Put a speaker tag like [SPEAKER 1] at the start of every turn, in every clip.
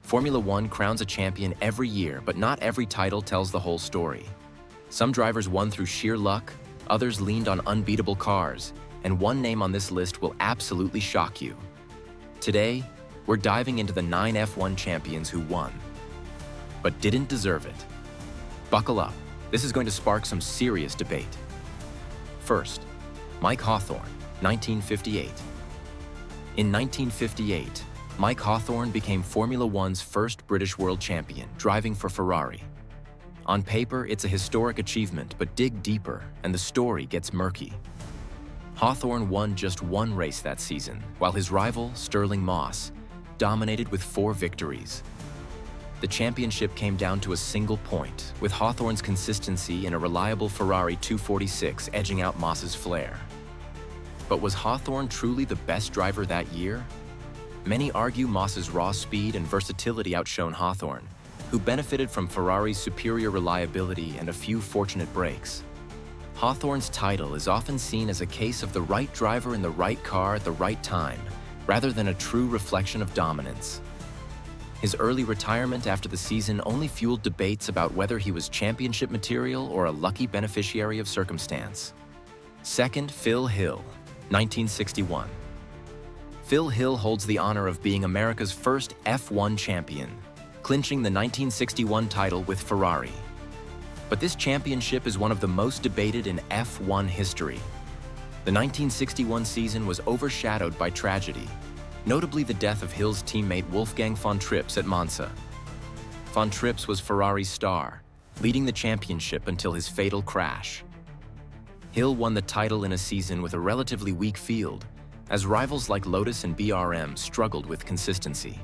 [SPEAKER 1] Formula One crowns a champion every year, but not every title tells the whole story. Some drivers won through sheer luck, others leaned on unbeatable cars, and one name on this list will absolutely shock you. Today, we're diving into the 9 F1 champions who won, but didn't deserve it. Buckle up, this is going to spark some serious debate. First, Mike Hawthorn, 1958. In 1958, Mike Hawthorn became Formula One's first British world champion, driving for Ferrari. On paper, it's a historic achievement, but dig deeper, and the story gets murky. Hawthorn won just one race that season, while his rival, Stirling Moss, dominated with 4 victories. The championship came down to a single point, with Hawthorn's consistency in a reliable Ferrari 246 edging out Moss's flair. But was Hawthorn truly the best driver that year? Many argue Moss's raw speed and versatility outshone Hawthorn, who benefited from Ferrari's superior reliability and a few fortunate breaks. Hawthorn's title is often seen as a case of the right driver in the right car at the right time, rather than a true reflection of dominance. His early retirement after the season only fueled debates about whether he was championship material or a lucky beneficiary of circumstance. Second, Phil Hill, 1961. Phil Hill holds the honor of being America's first F1 champion, clinching the 1961 title with Ferrari. But this championship is one of the most debated in F1 history. The 1961 season was overshadowed by tragedy, notably the death of Hill's teammate Wolfgang von Trips at Monza. Von Trips was Ferrari's star, leading the championship until his fatal crash. Hill won the title in a season with a relatively weak field, as rivals like Lotus and BRM struggled with consistency.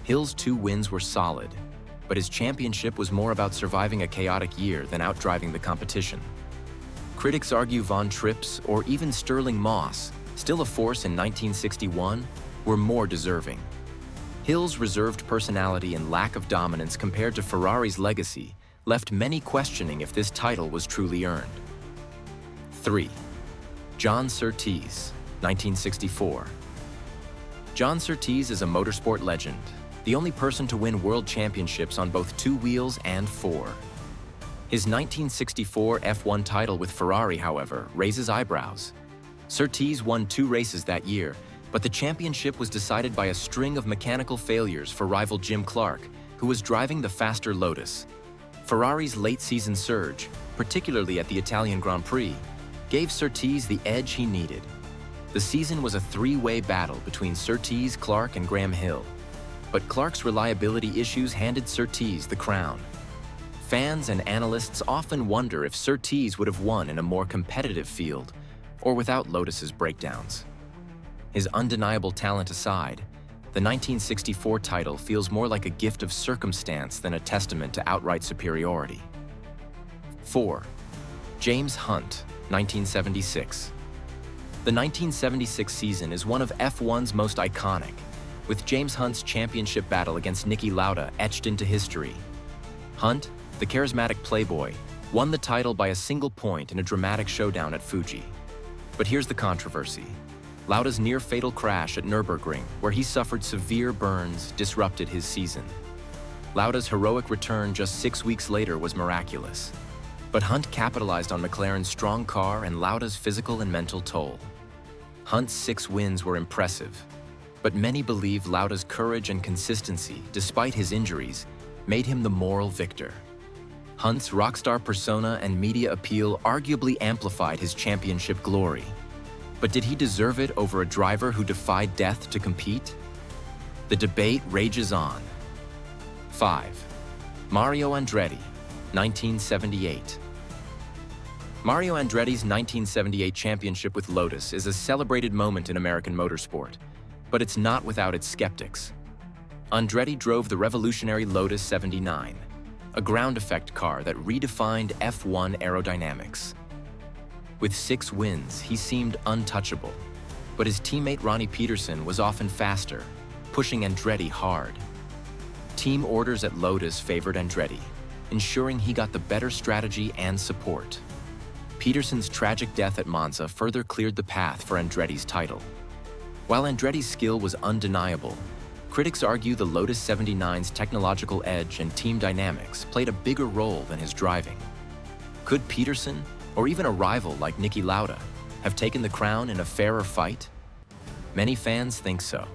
[SPEAKER 1] Hill's 2 wins were solid, but his championship was more about surviving a chaotic year than outdriving the competition. Critics argue Von Trips, or even Stirling Moss, still a force in 1961, were more deserving. Hill's reserved personality and lack of dominance compared to Ferrari's legacy left many questioning if this title was truly earned. 3. John Surtees, 1964. John Surtees is a motorsport legend, the only person to win world championships on both 2 wheels and 4. His 1964 F1 title with Ferrari, however, raises eyebrows. Surtees won 2 races that year, but the championship was decided by a string of mechanical failures for rival Jim Clark, who was driving the faster Lotus. Ferrari's late-season surge, particularly at the Italian Grand Prix, gave Surtees the edge he needed. The season was a 3-way battle between Surtees, Clark, and Graham Hill, but Clark's reliability issues handed Surtees the crown. Fans and analysts often wonder if Surtees would have won in a more competitive field, or without Lotus's breakdowns. His undeniable talent aside, the 1964 title feels more like a gift of circumstance than a testament to outright superiority. 4. James Hunt, 1976. The 1976 season is one of F1's most iconic, with James Hunt's championship battle against Niki Lauda etched into history. Hunt, the charismatic playboy, won the title by a single point in a dramatic showdown at Fuji. But here's the controversy. Lauda's near-fatal crash at Nürburgring, where he suffered severe burns, disrupted his season. Lauda's heroic return just 6 weeks later was miraculous. But Hunt capitalized on McLaren's strong car and Lauda's physical and mental toll. Hunt's 6 wins were impressive, but many believe Lauda's courage and consistency, despite his injuries, made him the moral victor. Hunt's rockstar persona and media appeal arguably amplified his championship glory. But did he deserve it over a driver who defied death to compete? The debate rages on. 5. Mario Andretti, 1978. Mario Andretti's 1978 championship with Lotus is a celebrated moment in American motorsport, but it's not without its skeptics. Andretti drove the revolutionary Lotus 79, a ground effect car that redefined F1 aerodynamics. With 6 wins, he seemed untouchable, but his teammate Ronnie Peterson was often faster, pushing Andretti hard. Team orders at Lotus favored Andretti, ensuring he got the better strategy and support. Peterson's tragic death at Monza further cleared the path for Andretti's title. While Andretti's skill was undeniable, Critics argue the Lotus 79's technological edge and team dynamics played a bigger role than his driving. Could Peterson, or even a rival like Niki Lauda, have taken the crown in a fairer fight? Many fans think so.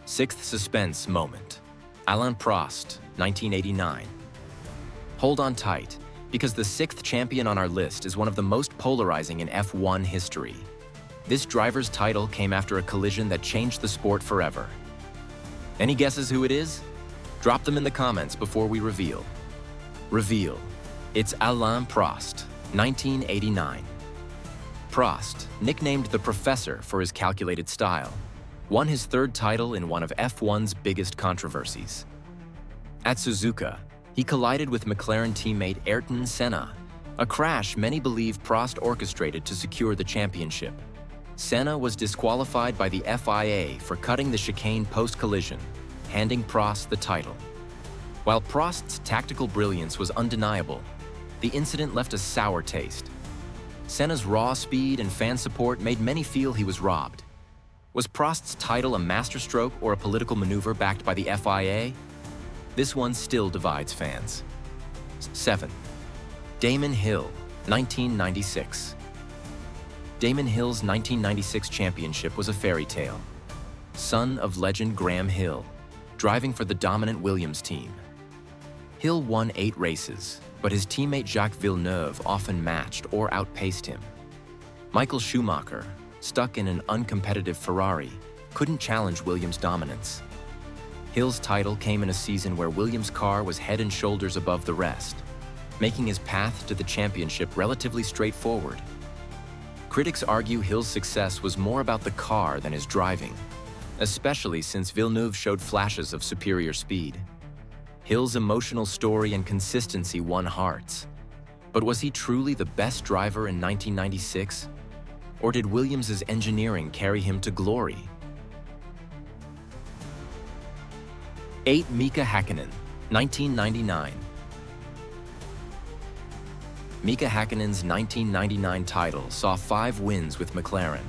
[SPEAKER 1] Sixth suspense moment. Alain Prost, 1989. Hold on tight, because the sixth champion on our list is one of the most polarizing in F1 history. This driver's title came after a collision that changed the sport forever. Any guesses who it is? Drop them in the comments before we reveal. Reveal. It's Alain Prost, 1989. Prost, nicknamed the Professor for his calculated style, won his third title in one of F1's biggest controversies. At Suzuka, he collided with McLaren teammate Ayrton Senna, a crash many believe Prost orchestrated to secure the championship. Senna was disqualified by the FIA for cutting the chicane post-collision, handing Prost the title. While Prost's tactical brilliance was undeniable, the incident left a sour taste. Senna's raw speed and fan support made many feel he was robbed. Was Prost's title a masterstroke or a political maneuver backed by the FIA? This one still divides fans. 7. Damon Hill, 1996. Damon Hill's 1996 championship was a fairy tale. Son of legend Graham Hill, driving for the dominant Williams team. Hill won 8 races, but his teammate Jacques Villeneuve often matched or outpaced him. Michael Schumacher, stuck in an uncompetitive Ferrari, couldn't challenge Williams' dominance. Hill's title came in a season where Williams' car was head and shoulders above the rest, making his path to the championship relatively straightforward. Critics argue Hill's success was more about the car than his driving, especially since Villeneuve showed flashes of superior speed. Hill's emotional story and consistency won hearts. But was he truly the best driver in 1996? Or did Williams' engineering carry him to glory? 8. Mika Häkkinen, 1999. Mika Häkkinen's 1999 title saw 5 wins with McLaren,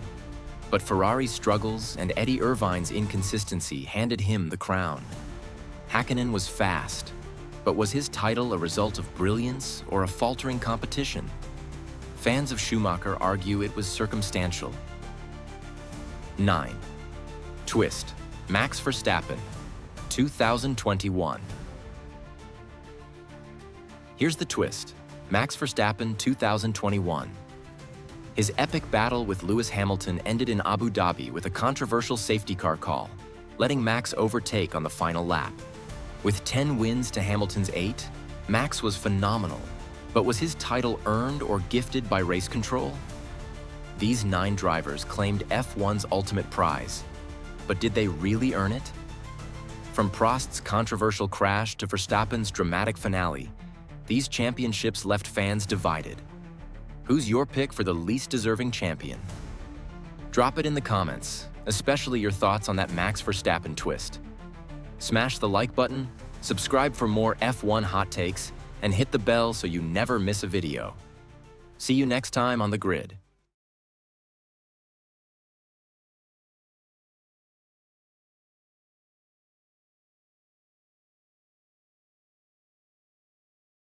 [SPEAKER 1] but Ferrari's struggles and Eddie Irvine's inconsistency handed him the crown. Häkkinen was fast, but was his title a result of brilliance or a faltering competition? Fans of Schumacher argue it was circumstantial. 9. Twist. Max Verstappen, 2021. Here's the twist. Max Verstappen 2021. His epic battle with Lewis Hamilton ended in Abu Dhabi with a controversial safety car call, letting Max overtake on the final lap. With 10 wins to Hamilton's 8, Max was phenomenal, but was his title earned or gifted by race control? These 9 drivers claimed F1's ultimate prize, but did they really earn it? From Prost's controversial crash to Verstappen's dramatic finale, these championships left fans divided. Who's your pick for the least deserving champion? Drop it in the comments, especially your thoughts on that Max Verstappen twist. Smash the like button, subscribe for more F1 hot takes, and hit the bell so you never miss a video. See you next time on the grid.